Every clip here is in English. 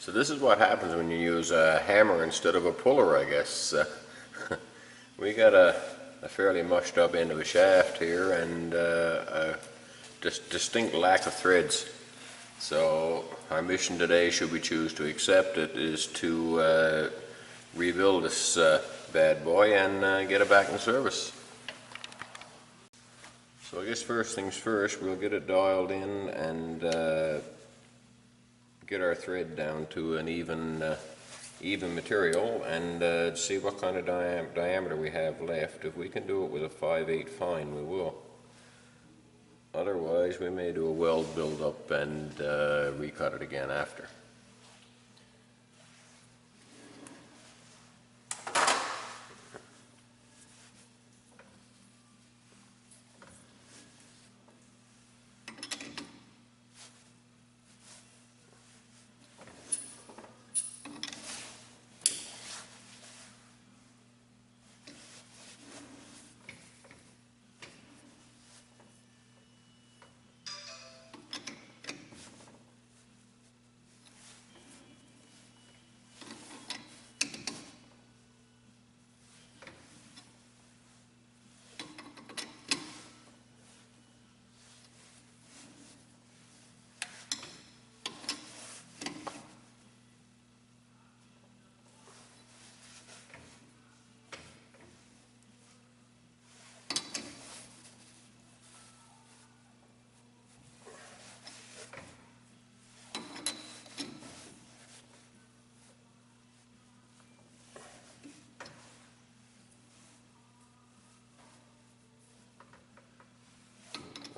So this is what happens when you use a hammer instead of a puller, I guess. We got a fairly mushed up end of a shaft here and a distinct lack of threads. So our mission today, should we choose to accept it, is to rebuild this bad boy and get it back in service. So I guess first things first, we'll get it dialed in and get our thread down to an even material and see what kind of diameter we have left. If we can do it with a 5/8 fine, we will. Otherwise, we may do a weld build-up and recut it again after.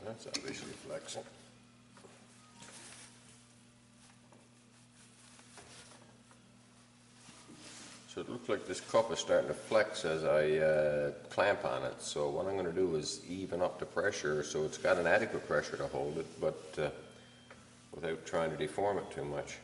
That's obviously flexing. So it looks like this cup is starting to flex as I clamp on it. So what I'm going to do is even up the pressure so it's got an adequate pressure to hold it, but without trying to deform it too much.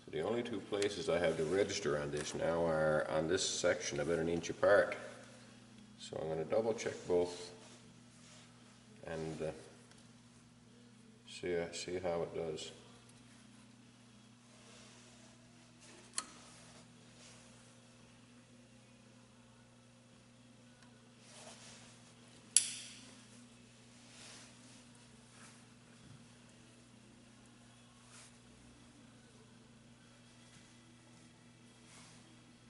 The only two places I have to register on this now are on this section about an inch apart. So I'm going to double check both and see how it does.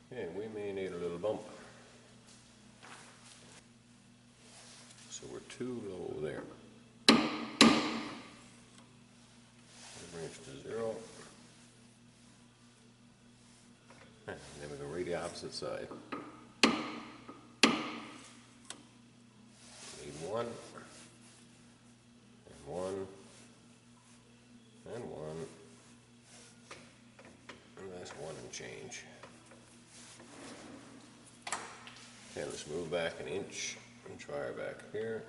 Okay, we may need a little bump. So we're too low there. That brings it to 0. And then we go right the opposite side. Need 1, and 1, and 1, and that's 1 and change. Okay, let's move back an inch and try her back here.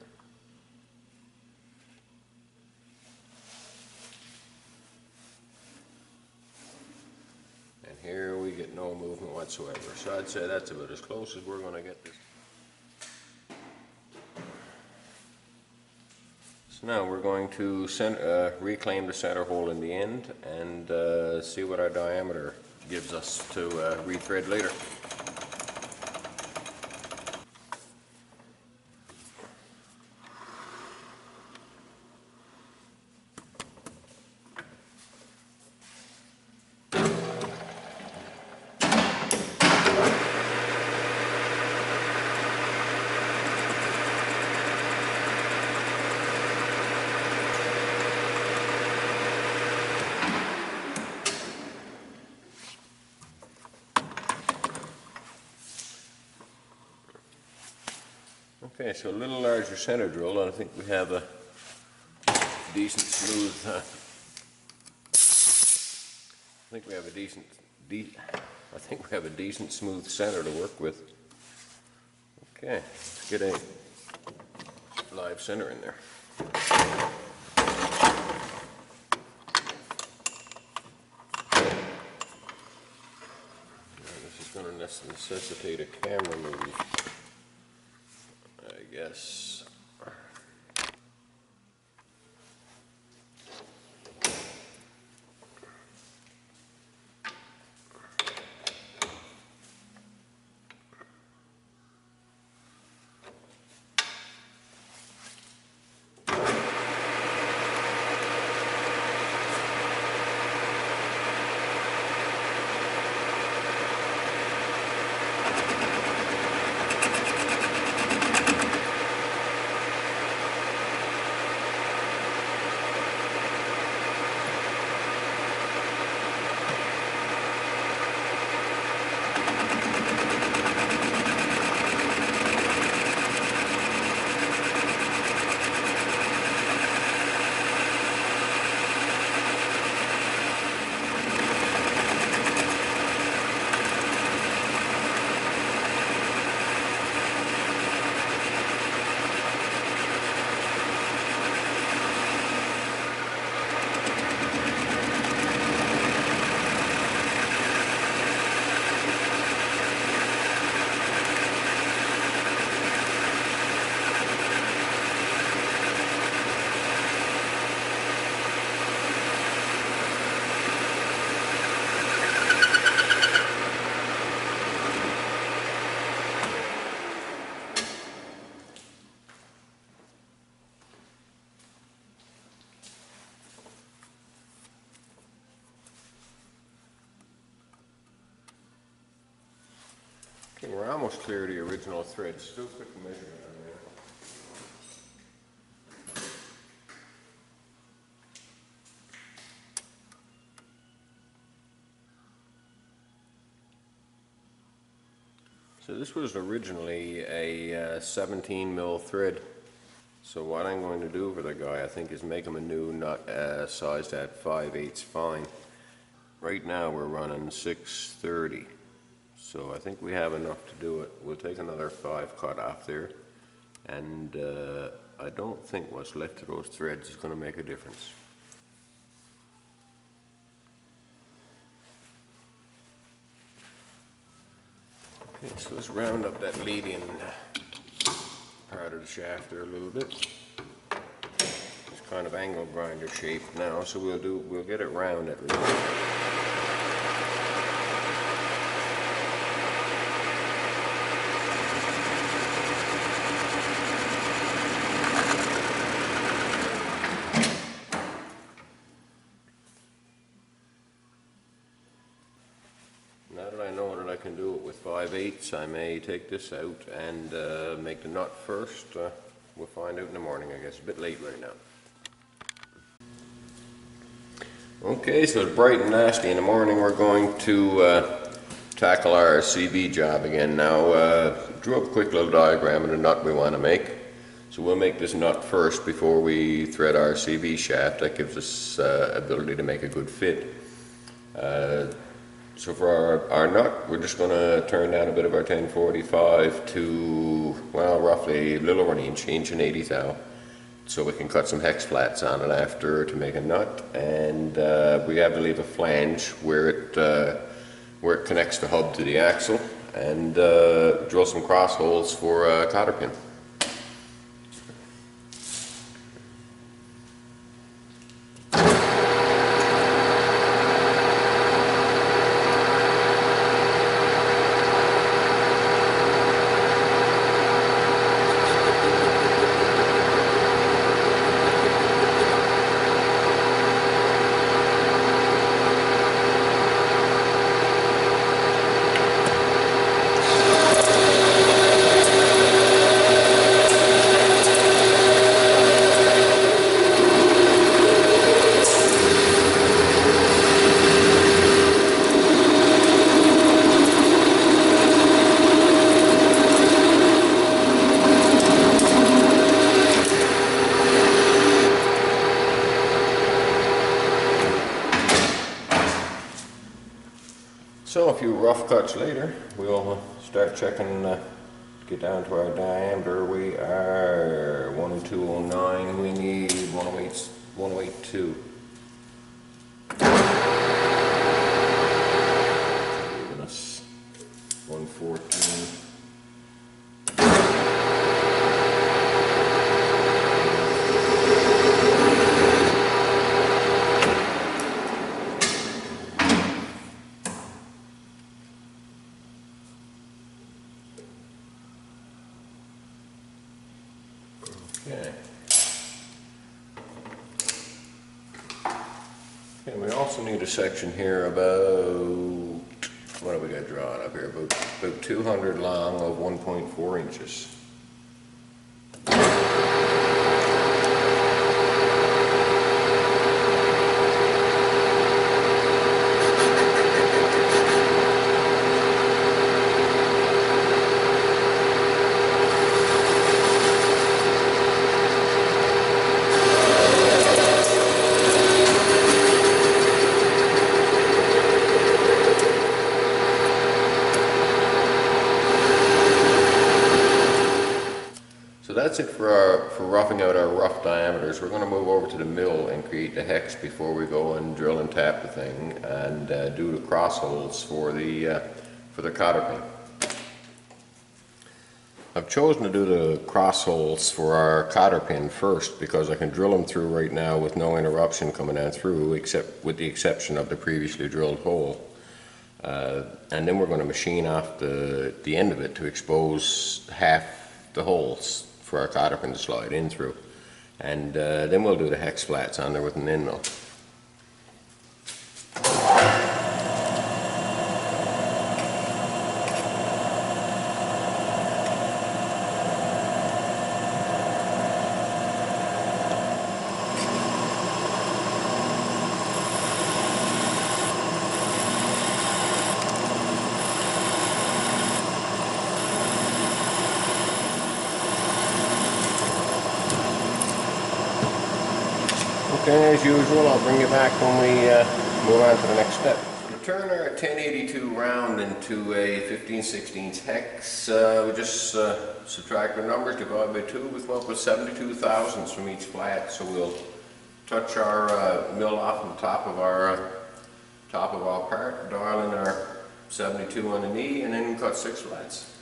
And here we get no movement whatsoever. So I'd say that's about as close as we're going to get this. So now we're going to reclaim the center hole in the end and see what our diameter gives us to rethread later. Okay, so a little larger center drill, and I think we have a decent smooth. I think we have a decent smooth center to work with. Okay, let's get a live center in there. This is going to necessitate a camera move, I guess. Okay, we're almost clear of the original thread. Still quick measurement on there. So this was originally a 17 mil thread. So what I'm going to do for the guy, I think, is make him a new nut sized at 5/8 fine. Right now we're running 630. So I think we have enough to do it. We'll take another 5 cut off there, and I don't think what's left of those threads is going to make a difference. Okay, so let's round up that leading part of the shaft there a little bit. It's kind of angle grinder shape now, so we'll get it round at least. Now that I know that I can do it with 5/8, I may take this out and make the nut first. We'll find out in the morning, I guess. A bit late right now. Okay, so it's bright and nasty in the morning. We're going to tackle our CB job again. Now, drew up a quick little diagram of the nut we want to make. So we'll make this nut first before we thread our CB shaft. That gives us ability to make a good fit. So for our nut, we're just going to turn down a bit of our 1045 to, well, roughly a little over an inch, 1.80 thou, so we can cut some hex flats on it after to make a nut. And we have to leave a flange where it connects the hub to the axle, and drill some cross holes for a cotter pin. cuts later, we'll start checking, get down to our diameter. We are 10209, we need 108.2. Giving us 114. Okay. And we also need a section here about, what have we got drawn up here? About 200 long of 1.4 inches. So that's it for roughing out our rough diameters. We're going to move over to the mill and create the hex before we go and drill and tap the thing and do the cross holes for the cotter pin. I've chosen to do the cross holes for our cotter pin first because I can drill them through right now with no interruption coming down through, except with the exception of the previously drilled hole. And then we're going to machine off the end of it to expose half the holes for our cotter pin to slide in through, and then we'll do the hex flats on there with an end mill. Okay, as usual, I'll bring you back when we move on to the next step. To turn our 1082 round into a 15/16 hex, we just subtract our numbers, divide by 2, we come up with 72 thousandths from each flat. So we'll touch our mill off on the top of our part, dial in our 72 on the knee, and then cut 6 flats.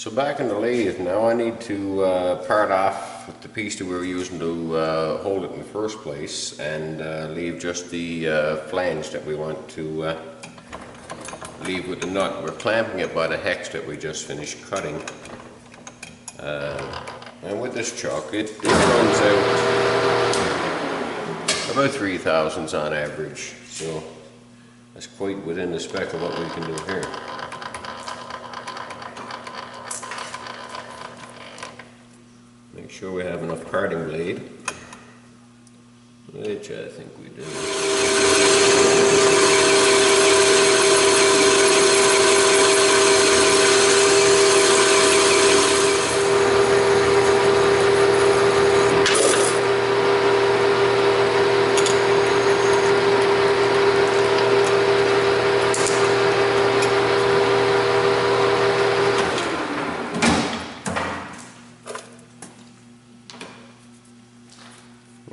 So back in the lathe now, I need to part off with the piece that we were using to hold it in the first place, and leave just the flange that we want to leave with the nut. We're clamping it by the hex that we just finished cutting. And with this chuck, it runs out about 3 thousandths on average, so that's quite within the spec of what we can do here. Make sure we have enough parting blade, which I think we do.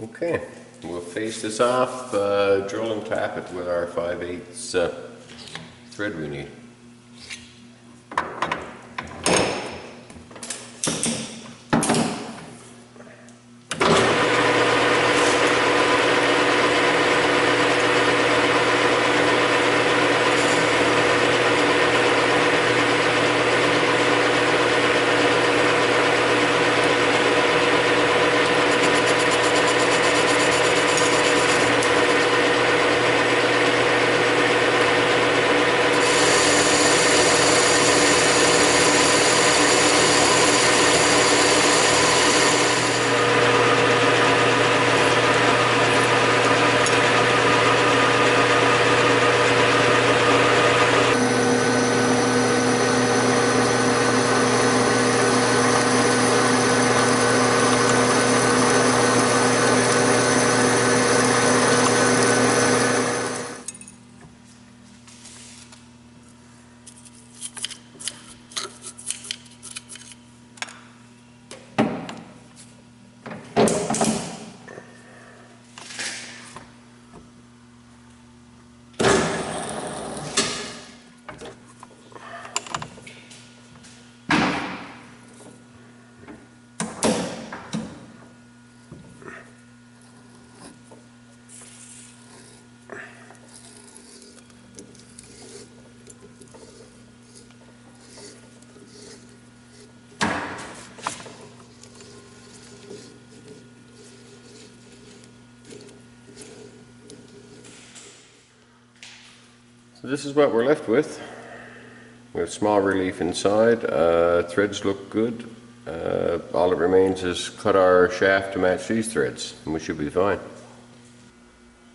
Okay, we'll face this off, drill and tap it with our 5/8 thread we need. So this is what we're left with. We have small relief inside, threads look good. All that remains is cut our shaft to match these threads, and we should be fine.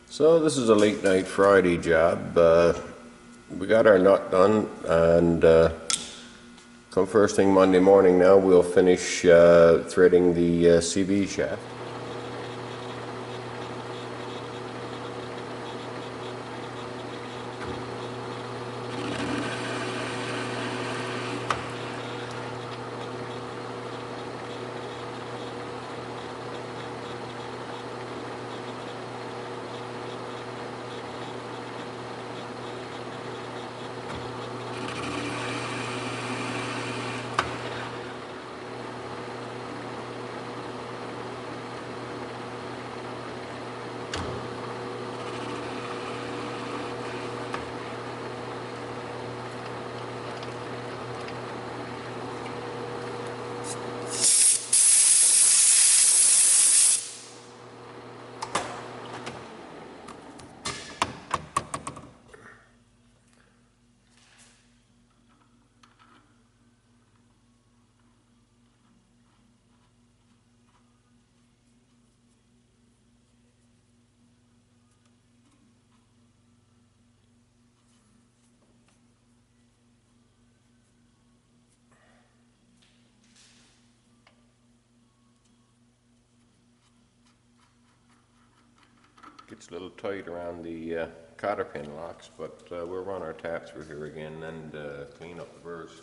So this is a late night Friday job. We got our nut done, and come first thing Monday morning now we'll finish threading the CB shaft. Gets a little tight around the cotter pin locks, but we'll run our tap through here again and clean up the burrs.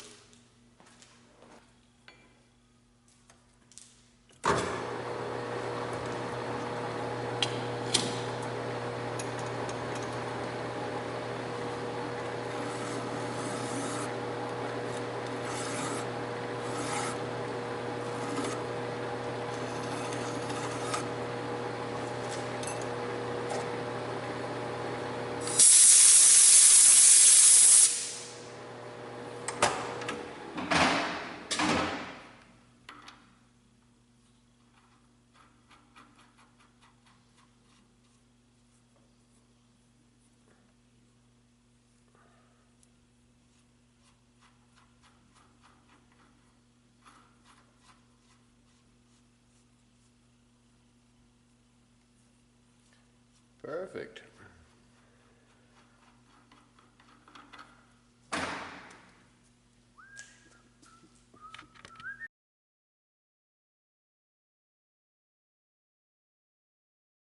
Perfect.